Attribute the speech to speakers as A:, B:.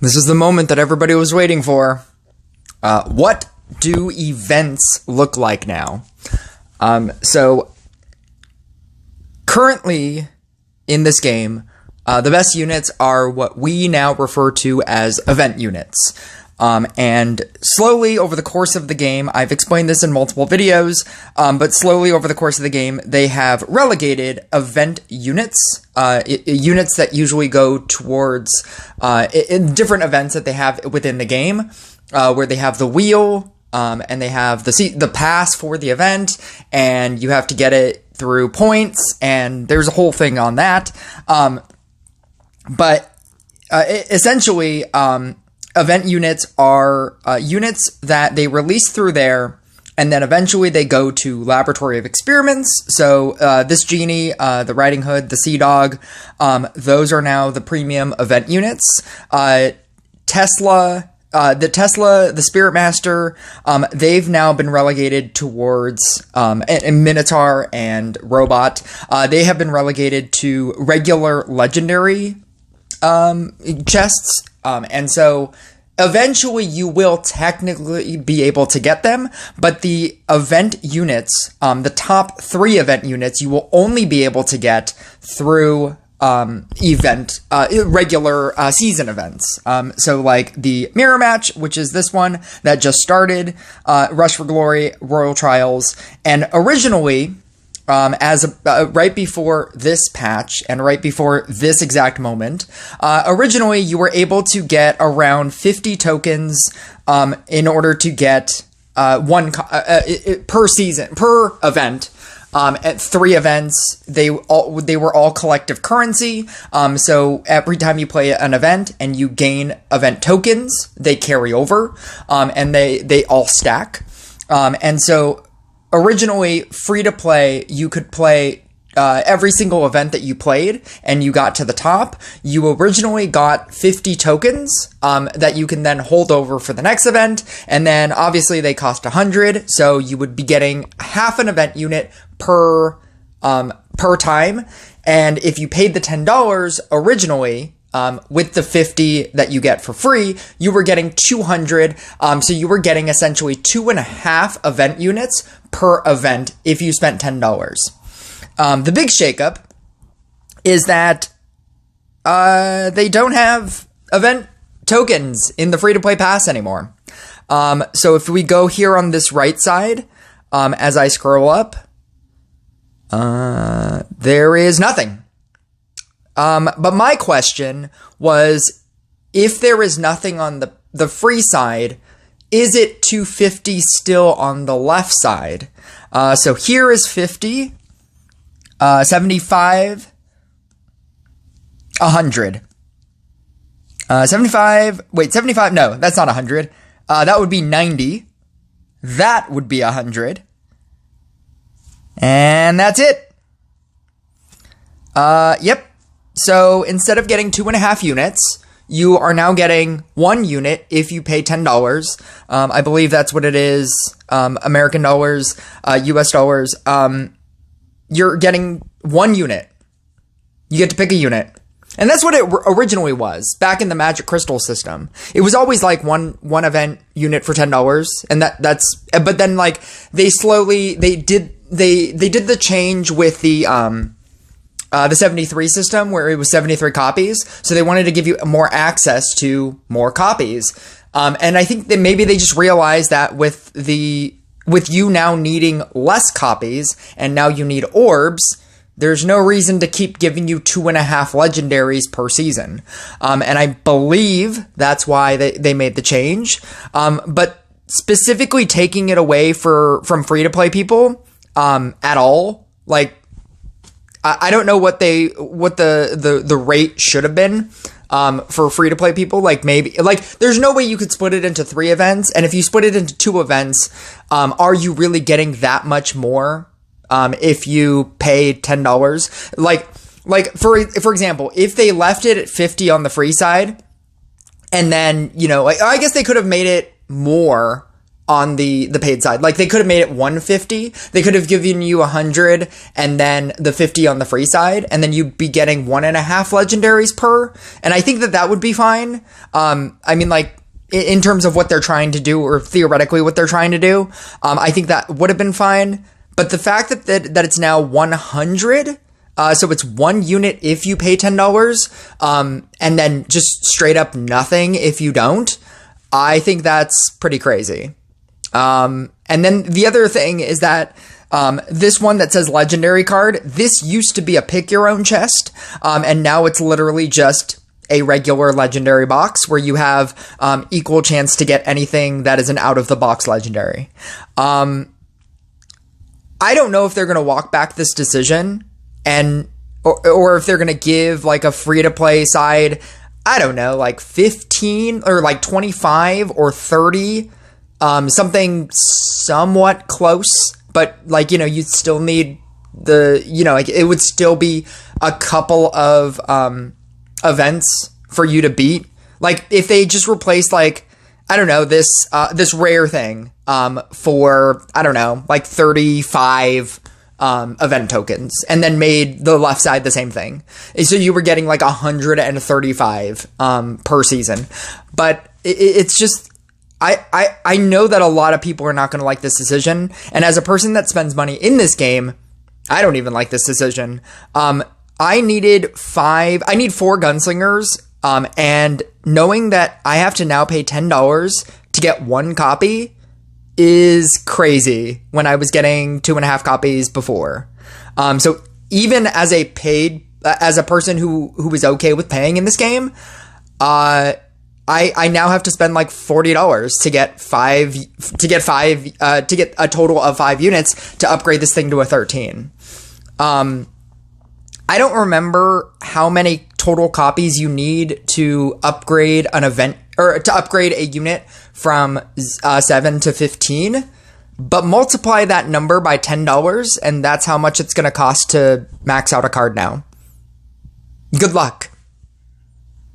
A: This is the moment that everybody was waiting for. What do events look like now? So currently in this game, the best units are what we now refer to as event units. And slowly over the course of the game, I've explained this in multiple videos, but slowly over the course of the game, they have relegated event units, units that usually go towards in different events that they have within the game, where they have the wheel, and they have the pass for the event, and you have to get it through points, and there's a whole thing on that. But essentially, event units are units that they release through there, and then eventually they go to Laboratory of Experiments. So this Genie, the Riding Hood, the Sea Dog, those are now the premium event units. Tesla, the Spirit Master, they've now been relegated towards, and Minotaur and Robot, they have been relegated to regular legendary chests, and so eventually you will technically be able to get them, but the event units, the top 3 event units, you will only be able to get through regular season events. So like the Mirror Match, which is this one that just started, Rush for Glory, Royal Trials, and originally, right before this patch and right before this exact moment, originally you were able to get around 50 tokens, in order to get, one, per season, per event. At 3 events, they were all collective currency. So every time you play an event and you gain event tokens, they carry over, and they all stack. And so originally, free to play, you could play every single event that you played, and you got to the top. You originally got 50 tokens that you can then hold over for the next event, and then obviously they cost 100, so you would be getting half an event unit per time. And if you paid the $10 originally, with the 50 that you get for free, you were getting 200. So you were getting essentially 2.5 event units per event if you spent $10. The big shakeup is that they don't have event tokens in the free-to-play pass anymore. So if we go here on this right side, as I scroll up, there is nothing. But my question was, if there is nothing on the free side, is it 250 still on the left side? So here is 50, 75, 100. 75, no, that's not 100. That would be 90. That would be 100. And that's it. Yep. So instead of getting 2.5 units, you are now getting 1 unit if you pay $10. I believe that's what it is. American dollars, US dollars. You're getting 1 unit. You get to pick a unit. And that's what it originally was back in the Magic Crystal system. It was always like one event unit for $10. And but then like they did the change with the 73 system, where it was 73 copies. So they wanted to give you more access to more copies. And I think that maybe they just realized that with you now needing less copies, and now you need orbs, there's no reason to keep giving you 2.5 legendaries per season. And I believe that's why they made the change. But specifically taking it away from free-to-play people, at all, like, I don't know what the rate should have been for free to play people. Like maybe there's no way you could split it into 3 events, and if you split it into 2 events, are you really getting that much more if you pay $10? Like for example, if they left it at 50 on the free side, and then I guess they could have made it more on the paid side. Like, they could have made it 150. They could have given you 100 and then the 50 on the free side, and then you'd be getting 1.5 legendaries per. And I think that would be fine. I mean, like, in terms of what they're trying to do, or theoretically what they're trying to do, I think that would have been fine. But the fact that it's now 100, so it's 1 unit if you pay $10, and then just straight up nothing if you don't, I think that's pretty crazy. And then the other thing is that this one that says legendary card, this used to be a pick your own chest, and now it's literally just a regular legendary box where you have equal chance to get anything that is an out of the box legendary. I don't know if they're going to walk back this decision, and or if they're going to give like a free to play side, I don't know, like 15 or like 25 or 30. Something somewhat close, but like, you know, you'd still need like it would still be a couple of, events for you to beat. Like, if they just replaced, like, I don't know, this rare thing, for, I don't know, like 35, event tokens, and then made the left side the same thing. So you were getting like 135, per season. But it's just, I know that a lot of people are not going to like this decision. And as a person that spends money in this game, I don't even like this decision. I need 4 gunslingers. And knowing that I have to now pay $10 to get 1 copy is crazy when I was getting 2.5 copies before. So even as as a person who is okay with paying in this game, I now have to spend like $40 to get a total of 5 units to upgrade this thing to a 13. I don't remember how many total copies you need to upgrade an event, or to upgrade a unit from 7 to 15, but multiply that number by $10, and that's how much it's going to cost to max out a card now. Good luck.